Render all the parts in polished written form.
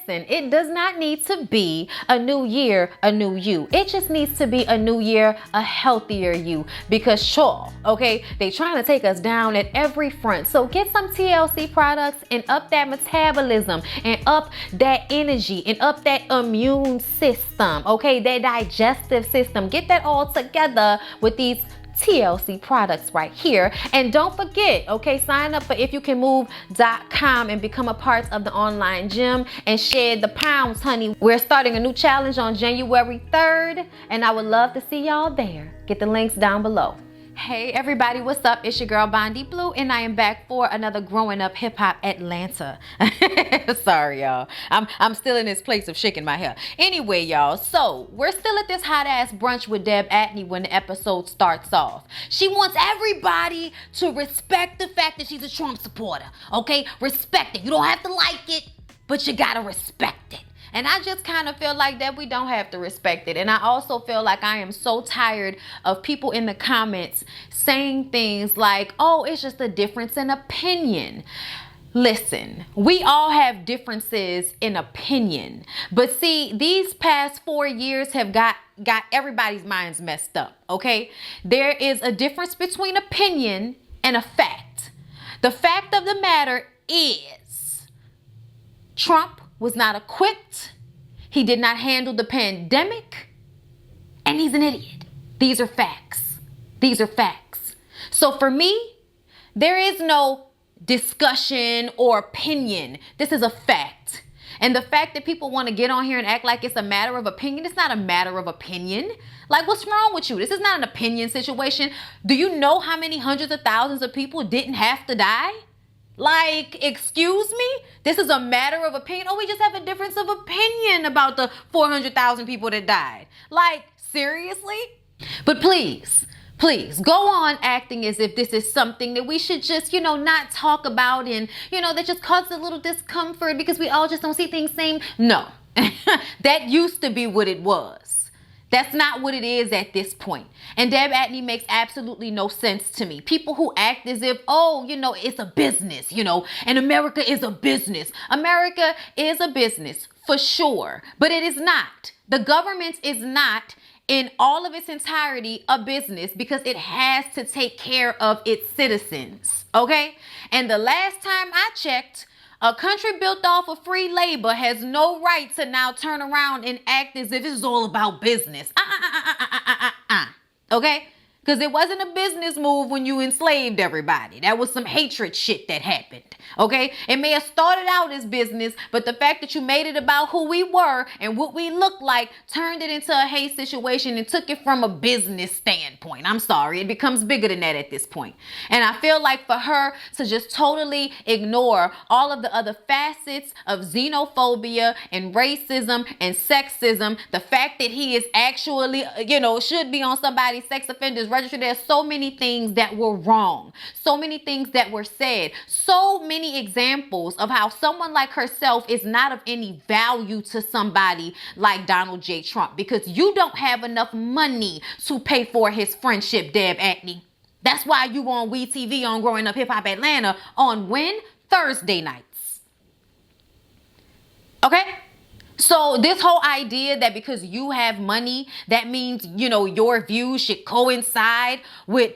listen, it does not need to be a new year, a new you. It just needs to be a new year, a healthier you. Because sure, okay, they trying to take us down at every front. So get some TLC products and up that metabolism and up that energy and up that immune system, okay, that digestive system. Get that all together with these TLC products right here. And don't forget, okay, sign up for ifyoucanmove.com and become a part of the online gym and shed the pounds, honey. We're starting a new challenge on January 3rd, and I would love to see y'all there. Get the links down below. Hey everybody, what's up? It's your girl Bondi Blue, and I am back for another Growing Up Hip Hop Atlanta. Sorry y'all, I'm still in this place of shaking my hair. Anyway y'all, so we're still at this hot ass brunch with Deb.3 when the episode starts off. She wants everybody to respect the fact that she's a Trump supporter, okay? Respect it. You don't have to like it, but you gotta respect it. And I just kind of feel like that we don't have to respect it. And I also feel like I am so tired of people in the comments saying things like, oh, it's just a difference in opinion. Listen, we all have differences in opinion. But see, these past 4 years have got everybody's minds messed up, okay? There is a difference between opinion and a fact. The fact of the matter is Trump was not equipped, he did not handle the pandemic, and he's an idiot. These are facts. These are facts. So for me, there is no discussion or opinion. This is a fact. And the fact that people want to get on here and act like it's a matter of opinion, it's not a matter of opinion. Like, what's wrong with you? This is not an opinion situation. Do you know how many hundreds of thousands of people didn't have to die? Like, excuse me? This is a matter of opinion. Oh, we just have a difference of opinion about the 400,000 people that died. Like, seriously? But please go on acting as if this is something that we should just, not talk about and, that just causes a little discomfort because we all just don't see things same. No, that used to be what it was. That's not what it is at this point. And Deb.3 makes absolutely no sense to me. People who act as if, it's a business, and America is a business. America is a business for sure, but it is not. The government is not in all of its entirety a business because it has to take care of its citizens, okay? And the last time I checked, a country built off of free labor has no right to now turn around and act as if it's all about business. Okay? Because it wasn't a business move when you enslaved everybody. That was some hatred shit that happened. Okay? It may have started out as business, but the fact that you made it about who we were and what we looked like turned it into a hate situation and took it from a business standpoint. I'm sorry. It becomes bigger than that at this point. And I feel like for her to just totally ignore all of the other facets of xenophobia and racism and sexism, the fact that he is actually, should be on somebody's sex offenders registry. There's so many things that were wrong, so many things that were said, so many examples of how someone like herself is not of any value to somebody like Donald J. Trump because you don't have enough money to pay for his friendship, Deb.3. That's why you on WeTV on Growing Up Hip Hop Atlanta on when? Thursday nights. Okay? So this whole idea that because you have money, that means, your views should coincide with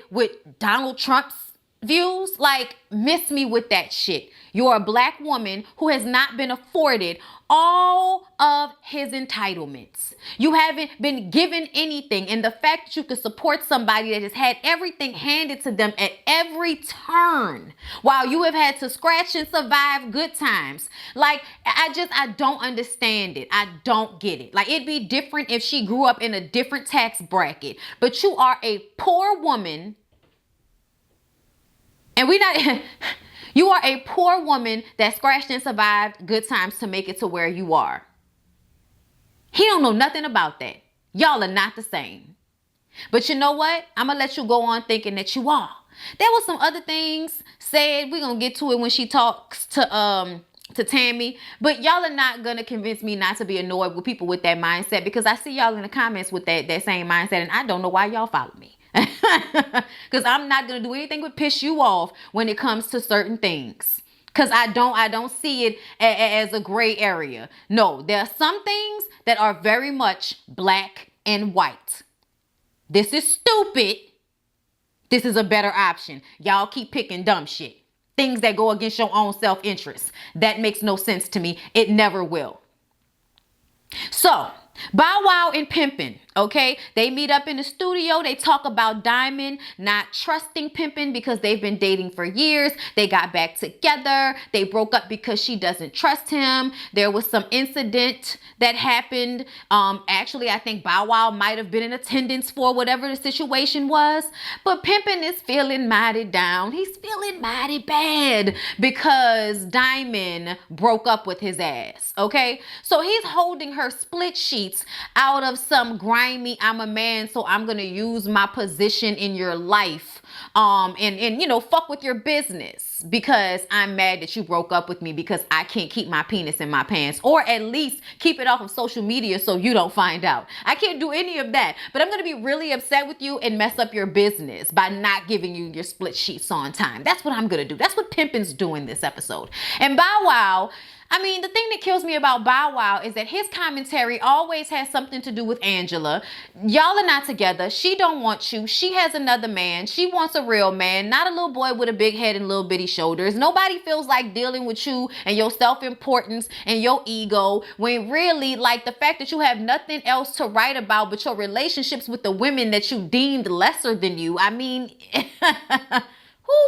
Donald Trump's views, like, miss me with that shit. You're a black woman who has not been afforded all of his entitlements. You haven't been given anything. And the fact that you could support somebody that has had everything handed to them at every turn while you have had to scratch and survive good times. Like, I don't understand it. I don't get it. Like, it'd be different if she grew up in a different tax bracket. But you are a poor woman. And you are a poor woman that scratched and survived good times to make it to where you are. He don't know nothing about that. Y'all are not the same. But you know what? I'm going to let you go on thinking that you are. There was some other things said. We're going to get to it when she talks to Tammy. But y'all are not going to convince me not to be annoyed with people with that mindset because I see y'all in the comments with that same mindset and I don't know why y'all follow me. Because I'm not going to do anything but piss you off when it comes to certain things. Because I don't see it as a gray area. No, there are some things that are very much black and white. This is stupid. This is a better option. Y'all keep picking dumb shit. Things that go against your own self-interest. That makes no sense to me. It never will. So, Bow Wow and Pimpin', okay? They meet up in the studio. They talk about Diamond not trusting Pimpin' because they've been dating for years. They got back together. They broke up because she doesn't trust him. There was some incident that happened. Actually, I think Bow Wow might have been in attendance for whatever the situation was. But Pimpin' is feeling mighty down. He's feeling mighty bad because Diamond broke up with his ass, okay? So he's holding her split sheets out of some grimy, I'm a man, so I'm gonna use my position in your life and you know, fuck with your business because I'm mad that you broke up with me because I can't keep my penis in my pants, or at least keep it off of social media so you don't find out. I can't do any of that, but I'm gonna be really upset with you and mess up your business by not giving you your split sheets on time. That's what I'm gonna do. That's what Pimpin's doing this episode. And Bow Wow, I mean, the thing that kills me about Bow Wow is that his commentary always has something to do with Angela. Y'all are not together. She don't want you. She has another man. She wants a real man, not a little boy with a big head and little bitty shoulders. Nobody feels like dealing with you and your self-importance and your ego when really, like, the fact that you have nothing else to write about but your relationships with the women that you deemed lesser than you. I mean...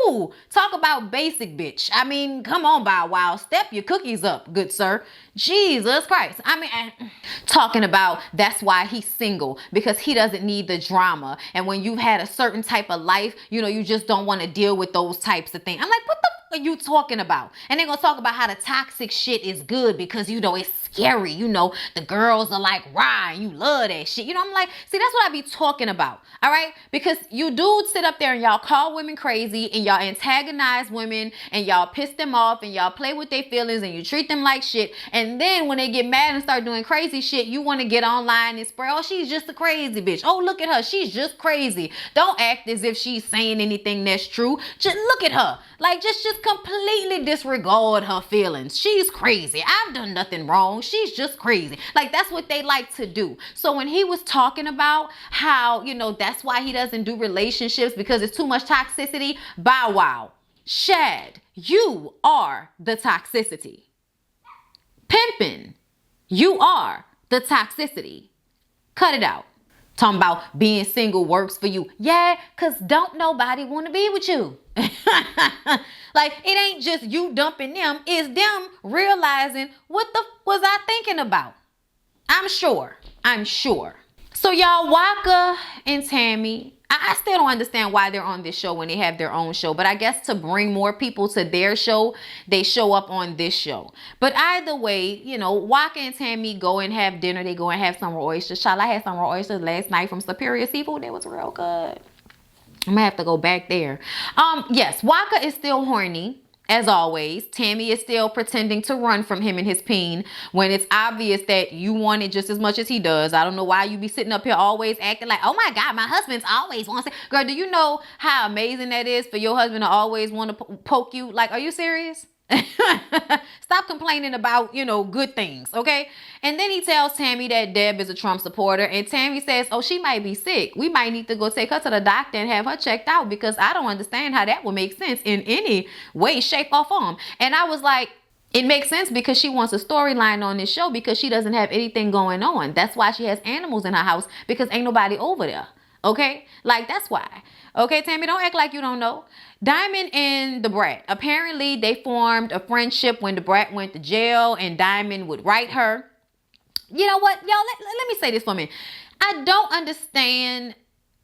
Ooh, talk about basic, bitch. I mean, come on, Bow Wow. Step your cookies up, good sir. Jesus Christ. I mean, talking about that's why he's single, because he doesn't need the drama. And when you've had a certain type of life, you know, you just don't want to deal with those types of things. I'm like, what the fuck are you talking about? And they're going to talk about how the toxic shit is good because, you know, it's scary. You know, the girls are like, rah, and you love that shit. You know, I'm like, see, that's what I be talking about. All right. Because you dudes sit up there and y'all call women crazy and y'all antagonize women and y'all piss them off and y'all play with their feelings and you treat them like shit. And then when they get mad and start doing crazy shit, you want to get online and spread, oh, she's just a crazy bitch. Oh, look at her. She's just crazy. Don't act as if she's saying anything that's true. Just look at her. Like, just completely disregard her feelings. She's crazy. I've done nothing wrong. She's just crazy. Like, that's what they like to do. So when he was talking about how, you know, that's why he doesn't do relationships because it's too much toxicity. Bow Wow, Shad, you are the toxicity. Pimpin', you are the toxicity. Cut it out. Talking about being single works for you. Yeah, because don't nobody want to be with you. Like, it ain't just you dumping them. It's them realizing, what the was I thinking about? I'm sure. So y'all, Waka and Tammy, I still don't understand why they're on this show when they have their own show. But I guess to bring more people to their show, they show up on this show. But either way, you know, Waka and Tammy go and have dinner. They go and have some raw oysters. Child, I had some raw oysters last night from Superior Seafood. They was real good. I'm gonna have to go back there. Yes, Waka is still horny. As always, Tammy is still pretending to run from him and his peen when it's obvious that you want it just as much as he does. I don't know why you be sitting up here always acting like, oh my God, my husband's always wants it. Girl, do you know how amazing that is for your husband to always want to poke you? Like, are you serious? Stop complaining about, you know, good things, okay? And then he tells Tammy that Deb is a Trump supporter, and Tammy says, oh, she might be sick. We might need to go take her to the doctor and have her checked out because I don't understand how that would make sense in any way, shape, or form. And I was like, it makes sense because she wants a storyline on this show because she doesn't have anything going on. That's why she has animals in her house, because ain't nobody over there. Okay? Like, that's why. Okay, Tammy, don't act like you don't know. Diamond and the Brat. Apparently, they formed a friendship when the Brat went to jail and Diamond would write her. You know what? Y'all, let me say this for a minute. I don't understand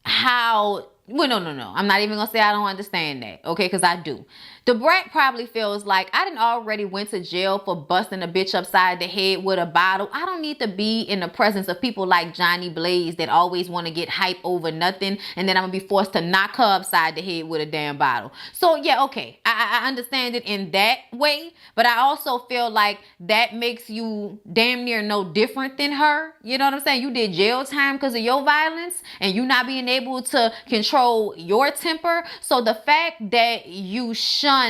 how... Well, no. I'm not even going to say I don't understand that. Okay, because I do. The Brat probably feels like I didn't already went to jail for busting a bitch upside the head with a bottle. I don't need to be in the presence of people like Johnny Blaze that always want to get hype over nothing. And then I'm going to be forced to knock her upside the head with a damn bottle. So yeah, okay. I understand it in that way. But I also feel like that makes you damn near no different than her. You know what I'm saying? You did jail time because of your violence and you not being able to control your temper. So the fact that you shun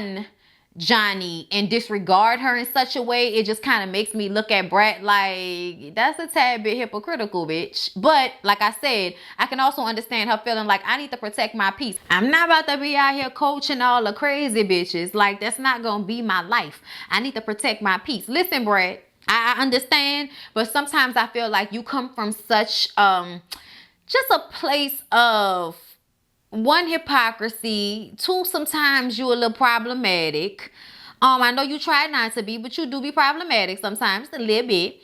Johnny and disregard her in such a way, it just kind of makes me look at Brat like, that's a tad bit hypocritical, bitch. But like I said, I can also understand her feeling like, I need to protect my peace. I'm not about to be out here coaching all the crazy bitches. Like, that's not gonna be my life. I need to protect my peace. Listen, Brat, I understand, but sometimes I feel like you come from such just a place of, one, hypocrisy, two, sometimes you a little problematic. I know you try not to be, but you do be problematic sometimes, a little bit.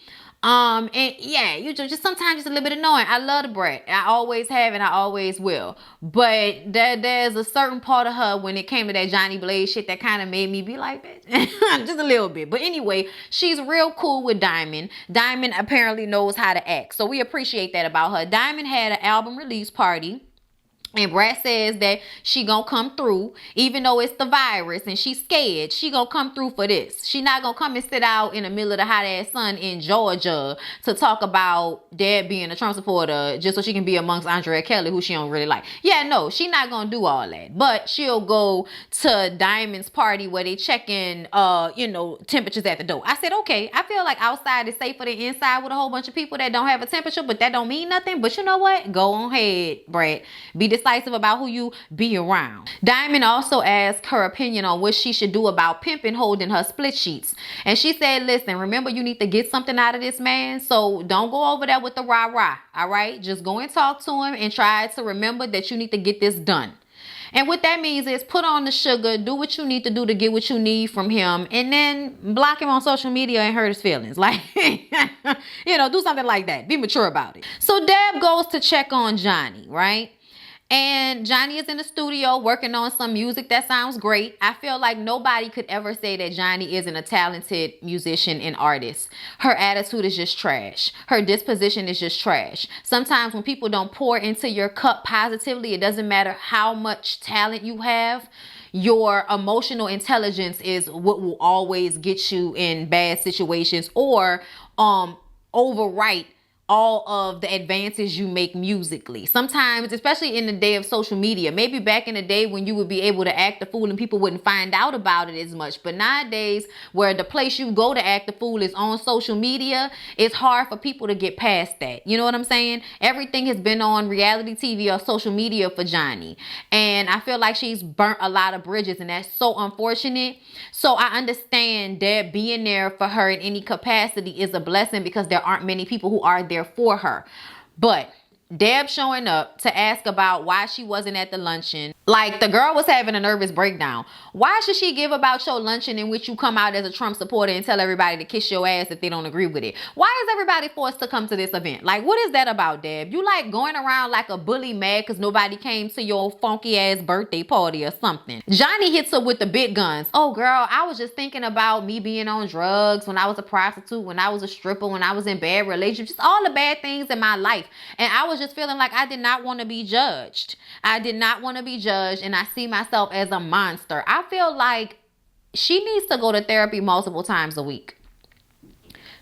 And yeah, you just sometimes just a little bit annoying. I love the Brat. I always have and I always will. But there's a certain part of her when it came to that Johnny Blaze shit that kind of made me be like, bitch, just a little bit. But anyway, she's real cool with Diamond. Diamond apparently knows how to act, so we appreciate that about her. Diamond had an album release party. And Brat says that she gonna come through, even though it's the virus and she's scared. She gonna come through for this. She not gonna come and sit out in the middle of the hot ass sun in Georgia to talk about Dad being a Trump supporter just so she can be amongst Andrea Kelly, who she don't really like. Yeah, no, she not gonna do all that. But she'll go to Diamond's party where they check in, temperatures at the door. I said, okay, I feel like outside is safer than inside with a whole bunch of people that don't have a temperature, but that don't mean nothing. But you know what? Go on ahead, Brat. Be decisive about who you be around. Diamond also asked her opinion on what she should do about pimping holding her split sheets. And she said, listen, remember you need to get something out of this man. So don't go over there with the rah-rah. All right? Just go and talk to him and try to remember that you need to get this done. And what that means is put on the sugar, do what you need to do to get what you need from him, and then block him on social media and hurt his feelings. Like, do something like that. Be mature about it. So Deb goes to check on Johnny, right? And Johnny is in the studio working on some music that sounds great. I feel like nobody could ever say that Johnny isn't a talented musician and artist. Her attitude is just trash. Her disposition is just trash. Sometimes when people don't pour into your cup positively, it doesn't matter how much talent you have. Your emotional intelligence is what will always get you in bad situations or overwrite all of the advances you make musically. Sometimes, especially in the day of social media, maybe back in the day when you would be able to act the fool and people wouldn't find out about it as much. But nowadays, where the place you go to act the fool is on social media, it's hard for people to get past that. You know what I'm saying? Everything has been on reality TV or social media for Johnny. And I feel like she's burnt a lot of bridges, and that's so unfortunate. So I understand that being there for her in any capacity is a blessing because there aren't many people who are there for her. But Deb showing up to ask about why she wasn't at the luncheon. Like, the girl was having a nervous breakdown. Why should she give about your luncheon in which you come out as a Trump supporter and tell everybody to kiss your ass if they don't agree with it? Why is everybody forced to come to this event? Like, what is that about, Deb? You like going around like a bully mad because nobody came to your funky ass birthday party or something. Johnny hits her with the big guns. Oh, girl, I was just thinking about me being on drugs when I was a prostitute, when I was a stripper, when I was in bad relationships, just all the bad things in my life. And I was just feeling like I did not want to be judged. I did not want to be judged, and I see myself as a monster. I feel like she needs to go to therapy multiple times a week.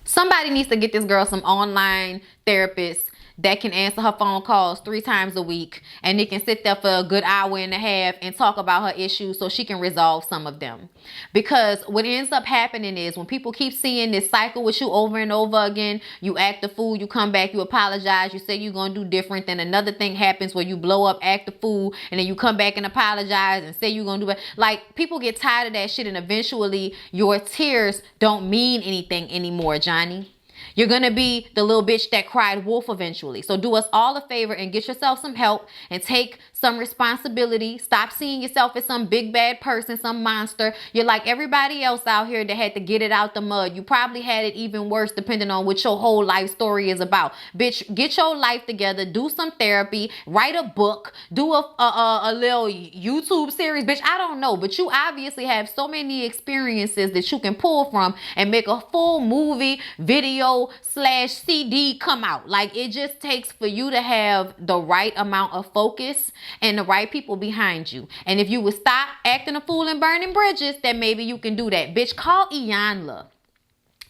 Somebody needs to get this girl some online therapists that can answer her phone calls 3 times a week, and they can sit there for a good hour and a half and talk about her issues so she can resolve some of them. Because what ends up happening is when people keep seeing this cycle with you over and over again, you act the fool, you come back, you apologize, you say you're going to do different, then another thing happens where you blow up, act the fool, and then you come back and apologize and say you're going to do it. Like, people get tired of that shit, and eventually your tears don't mean anything anymore, Johnny. You're going to be the little bitch that cried wolf eventually. So do us all a favor and get yourself some help and take some responsibility. Stop seeing yourself as some big bad person, some monster. You're like everybody else out here that had to get it out the mud. You probably had it even worse depending on what your whole life story is about. Bitch, get your life together. Do some therapy. Write a book. Do a little YouTube series. Bitch, I don't know. But you obviously have so many experiences that you can pull from and make a full movie, video / CD come out. Like, it just takes for you to have the right amount of focus and the right people behind you. And if you would stop acting a fool and burning bridges, then maybe you can do that. Bitch, call Iyanla.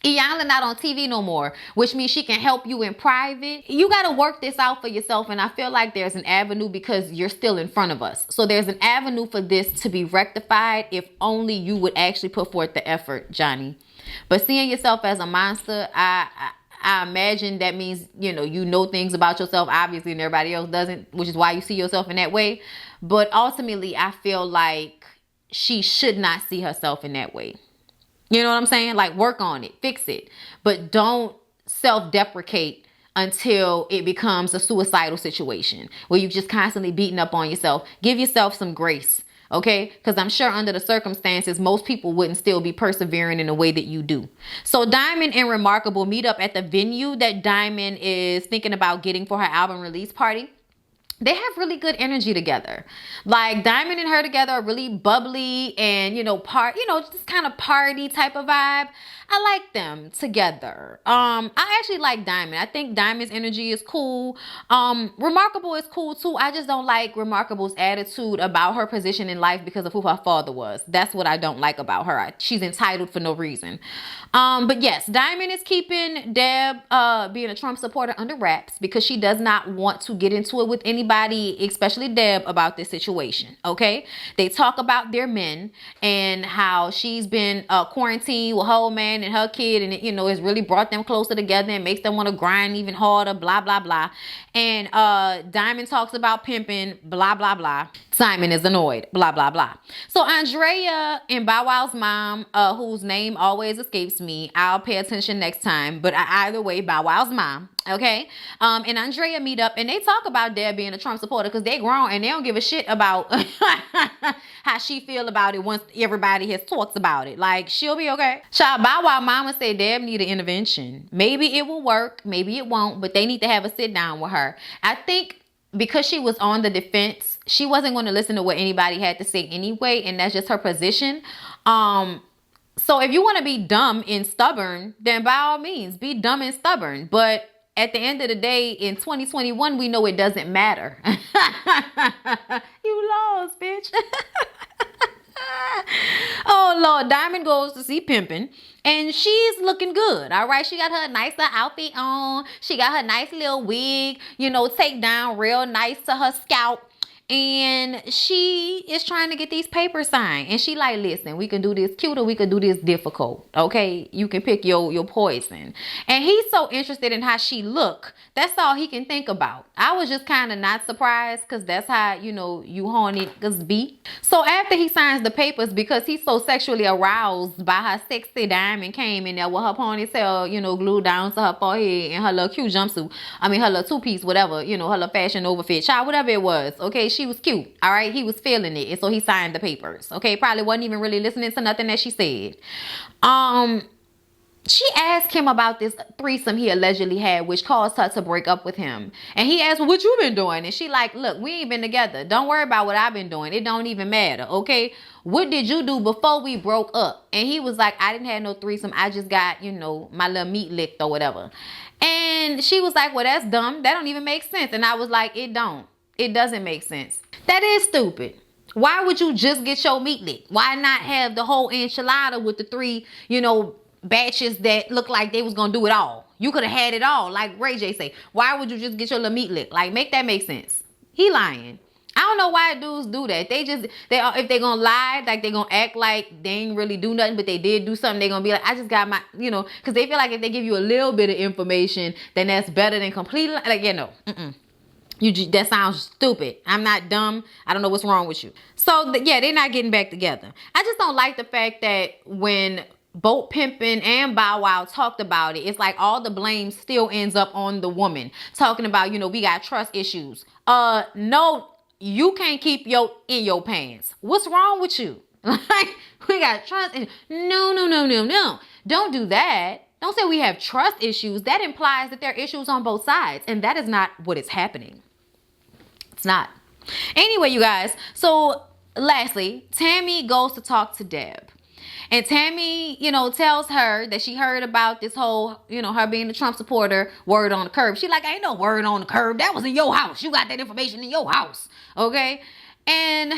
Iyanla not on TV no more, which means she can help you in private. You got to work this out for yourself, and I feel like there's an avenue because you're still in front of us. So there's an avenue for this to be rectified if only you would actually put forth the effort, Johnny. But seeing yourself as a monster, I imagine that means, you know things about yourself, obviously, and everybody else doesn't, which is why you see yourself in that way. But ultimately, I feel like she should not see herself in that way. You know what I'm saying? Like, work on it, fix it, but don't self-deprecate until it becomes a suicidal situation where you're just constantly beating up on yourself. Give yourself some grace, okay? Because I'm sure under the circumstances, most people wouldn't still be persevering in the way that you do. So Diamond and Remarkable meet up at the venue that Diamond is thinking about getting for her album release party. They have really good energy together. Like, Diamond and her together are really bubbly and, just kind of party type of vibe. I like them together. I actually like Diamond. I think Diamond's energy is cool. Remarkable is cool too. I just don't like Remarkable's attitude about her position in life because of who her father was. That's what I don't like about her. She's entitled for no reason. But yes, Diamond is keeping Deb being a Trump supporter under wraps because she does not want to get into it with anybody, especially Deb, about this situation. Okay? They talk about their men and how she's been quarantined with her old man and her kid, and it's really brought them closer together and makes them want to grind even harder, blah blah blah. And Diamond talks about pimping, blah blah blah. Simon is annoyed, blah blah blah. So Andrea and Bow Wow's mom, whose name always escapes me, I'll pay attention next time, but either way, Bow Wow's mom, okay, and Andrea meet up and they talk about Deb being a Trump supporter because they grown and they don't give a shit about how she feel about it once everybody has talked about it. Like, she'll be okay. Child, Bow Wow mama said Deb need an intervention. Maybe it will work, maybe it won't, but they need to have a sit down with her. I think because she was on the defense, she wasn't going to listen to what anybody had to say anyway, and that's just her position. So if you want to be dumb and stubborn, then by all means, be dumb and stubborn. But at the end of the day, in 2021, we know it doesn't matter. You lost, bitch. Oh, Lord. Diamond goes to see Pimpin', and she's looking good. All right. She got her nice little outfit on. She got her nice little wig, take down real nice to her scalp. And she is trying to get these papers signed. And she like, listen, we can do this cute or we can do this difficult. Okay, you can pick your poison. And he's so interested in how she look. That's all he can think about. I was just kind of not surprised because that's how, you horny niggas be. So after he signs the papers, because he's so sexually aroused by her sexy Diamond came in there with her ponytail, glued down to her forehead and her little cute jumpsuit. I mean, her little two-piece, whatever, her little fashion overfit. Child, whatever it was. Okay, she was cute. All right. He was feeling it. And so he signed the papers. Okay. Probably wasn't even really listening to nothing that she said. She asked him about this threesome he allegedly had, which caused her to break up with him. And he asked, what you been doing? And she like, look, we ain't been together. Don't worry about what I've been doing. It don't even matter. Okay. What did you do before we broke up? And he was like, I didn't have no threesome. I just got, my little meat licked or whatever. And she was like, well, that's dumb. That don't even make sense. And I was like, it don't. It doesn't make sense. That is stupid. Why would you just get your meat licked? Why not have the whole enchilada with the 3, batches that look like they was going to do it all? You could have had it all. Like Ray J say, why would you just get your little meat licked? Like, make that make sense. He lying. I don't know why dudes do that. If they gonna lie, like they gonna act like they ain't really do nothing, but they did do something, they gonna be like, I just got my, because they feel like if they give you a little bit of information, then that's better than completely, that sounds stupid. I'm not dumb. I don't know what's wrong with you. So they're not getting back together. I just don't like the fact that when both Pimpin' and Bow Wow talked about it, it's like all the blame still ends up on the woman. Talking about, we got trust issues. No, you can't keep in your pants. What's wrong with you? Like, we got trust issues. No. Don't do that. Don't say we have trust issues. That implies that there are issues on both sides. And that is not what is happening. It's not. Anyway, you guys. So lastly, Tammy goes to talk to Deb. And Tammy, tells her that she heard about this whole, her being a Trump supporter, word on the curb. She like, ain't no word on the curb. That was in your house. You got that information in your house. Okay. And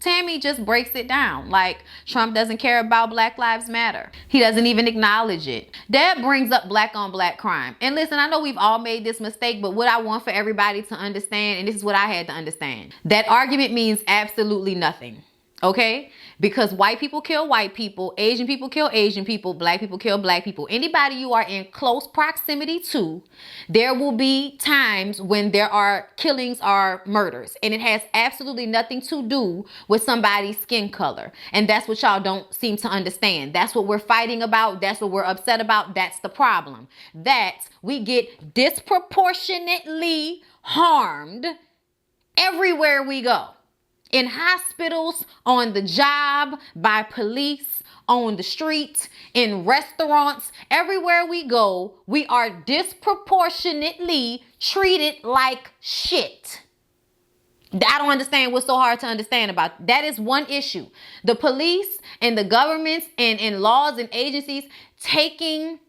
Tammy just breaks it down. Like, Trump doesn't care about Black Lives Matter. He doesn't even acknowledge it. Deb brings up black on black crime. And listen, I know we've all made this mistake, but what I want for everybody to understand, and this is what I had to understand, that argument means absolutely nothing. Okay? Because white people kill white people, Asian people kill Asian people, black people kill black people. Anybody you are in close proximity to, there will be times when there are killings or murders. And it has absolutely nothing to do with somebody's skin color. And that's what y'all don't seem to understand. That's what we're fighting about. That's what we're upset about. That's the problem. That we get disproportionately harmed everywhere we go. In hospitals, on the job, by police, on the street, in restaurants, everywhere we go, we are disproportionately treated like shit. I don't understand what's so hard to understand about. That is one issue. The police and the governments and laws and agencies taking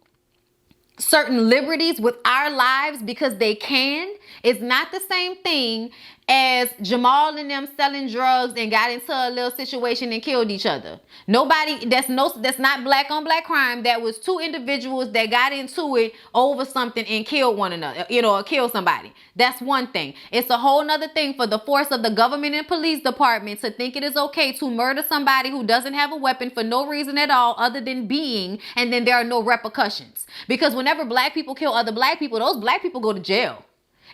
certain liberties with our lives because they can is not the same thing as Jamal and them selling drugs and got into a little situation and killed each other. Nobody, that's not black on black crime. That was two individuals that got into it over something and killed one another, or killed somebody. That's one thing. It's a whole nother thing for the force of the government and police department to think it is okay to murder somebody who doesn't have a weapon for no reason at all other than being, and then there are no repercussions. Because whenever black people kill other black people, those black people go to jail.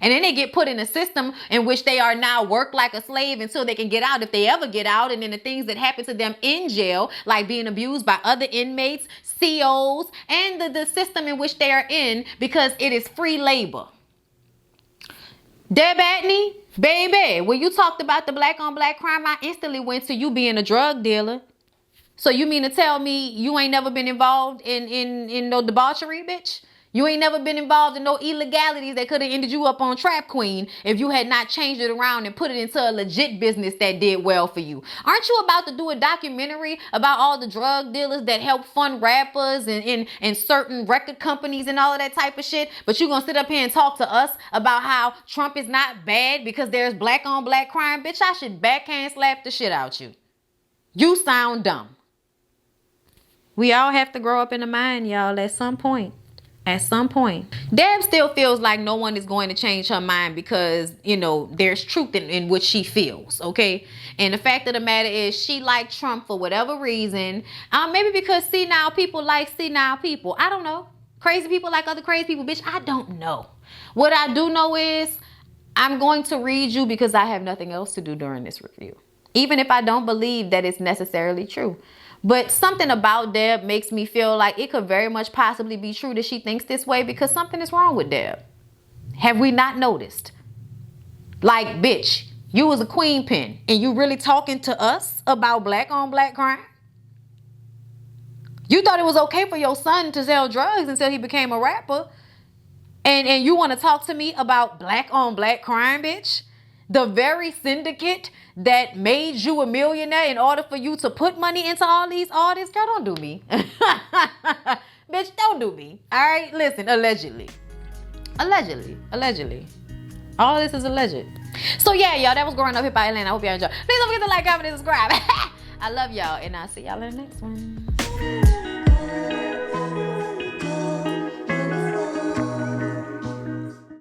And then they get put in a system in which they are now worked like a slave until they can get out, if they ever get out. And then the things that happen to them in jail, like being abused by other inmates, COs, and the system in which they are in, because it is free labor. Deb Atney, baby, when you talked about the black on black crime, I instantly went to you being a drug dealer. So you mean to tell me you ain't never been involved in no debauchery, bitch? You ain't never been involved in no illegalities that could have ended you up on Trap Queen if you had not changed it around and put it into a legit business that did well for you. Aren't you about to do a documentary about all the drug dealers that help fund rappers and certain record companies and all of that type of shit? But you gonna sit up here and talk to us about how Trump is not bad because there's black on black crime? Bitch, I should backhand slap the shit out you. You sound dumb. We all have to grow up in the mind, y'all, at some point. At some point. Deb still feels like no one is going to change her mind because, there's truth in what she feels, okay? And the fact of the matter is she liked Trump for whatever reason. Maybe because senile people like senile people. I don't know. Crazy people like other crazy people. Bitch, I don't know. What I do know is I'm going to read you because I have nothing else to do during this review. Even if I don't believe that it's necessarily true. But something about Deb makes me feel like it could very much possibly be true that she thinks this way because something is wrong with Deb. Have we not noticed? Like, bitch, you was a queen pin and you really talking to us about black on black crime? You thought it was okay for your son to sell drugs until he became a rapper. And you want to talk to me about black on black crime, bitch? The very syndicate that made you a millionaire in order for you to put money into all these artists? Girl, don't do me. Bitch, don't do me. All right? Listen, allegedly. Allegedly. All this is alleged. So yeah, y'all, that was Growing Up Hip by Atlanta. I hope y'all enjoyed. Please don't forget to like, comment, and subscribe. I love y'all, and I'll see y'all in the next one.